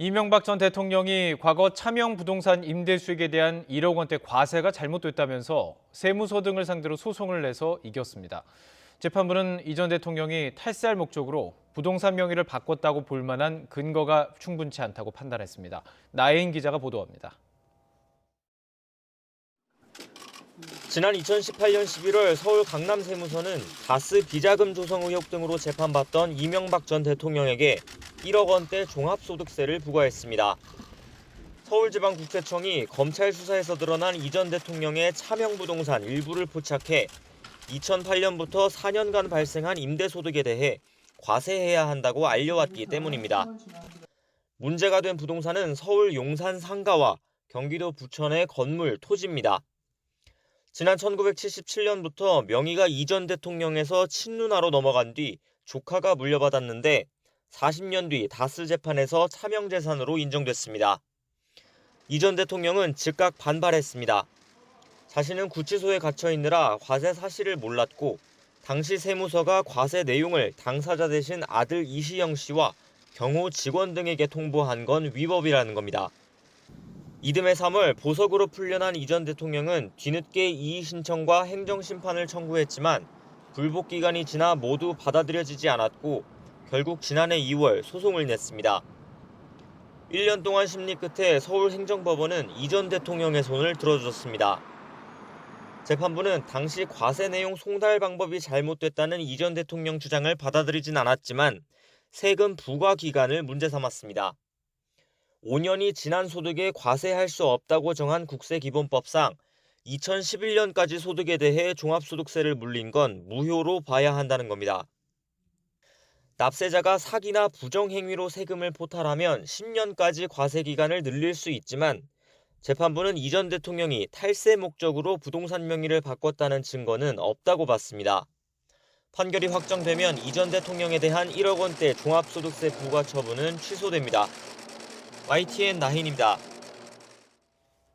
이명박 전 대통령이 과거 차명 부동산 임대 수익에 대한 1억 원대 과세가 잘못됐다면서 세무서 등을 상대로 소송을 내서 이겼습니다. 재판부는 이 전 대통령이 탈세할 목적으로 부동산 명의를 바꿨다고 볼 만한 근거가 충분치 않다고 판단했습니다. 나혜인 기자가 보도합니다. 지난 2018년 11월 서울 강남세무서는 다스 비자금 조성 의혹 등으로 재판받던 이명박 전 대통령에게 1억 원대 종합소득세를 부과했습니다. 서울지방국세청이 검찰 수사에서 드러난 이 전 대통령의 차명 부동산 일부를 포착해 2008년부터 4년간 발생한 임대소득에 대해 과세해야 한다고 알려왔기 때문입니다. 문제가 된 부동산은 서울 용산 상가와 경기도 부천의 건물, 토지입니다. 지난 1977년부터 명의가 이 전 대통령에서 친누나로 넘어간 뒤 조카가 물려받았는데 40년 뒤 다스 재판에서 차명재산으로 인정됐습니다. 이 전 대통령은 즉각 반발했습니다. 자신은 구치소에 갇혀 있느라 과세 사실을 몰랐고 당시 세무서가 과세 내용을 당사자 대신 아들 이시영 씨와 경호 직원 등에게 통보한 건 위법이라는 겁니다. 이듬해 3월 보석으로 풀려난 이 전 대통령은 뒤늦게 이의 신청과 행정심판을 청구했지만 불복 기간이 지나 모두 받아들여지지 않았고 결국 지난해 2월 소송을 냈습니다. 1년 동안 심리 끝에 서울행정법원은 이 전 대통령의 손을 들어줬습니다. 재판부는 당시 과세 내용 송달 방법이 잘못됐다는 이 전 대통령 주장을 받아들이진 않았지만 세금 부과 기간을 문제 삼았습니다. 5년이 지난 소득에 과세할 수 없다고 정한 국세기본법상 2011년까지 소득에 대해 종합소득세를 물린 건 무효로 봐야 한다는 겁니다. 납세자가 사기나 부정행위로 세금을 포탈하면 10년까지 과세기간을 늘릴 수 있지만 재판부는 이 전 대통령이 탈세 목적으로 부동산 명의를 바꿨다는 증거는 없다고 봤습니다. 판결이 확정되면 이 전 대통령에 대한 1억 원대 종합소득세 부과 처분은 취소됩니다. YTN 나혜인입니다.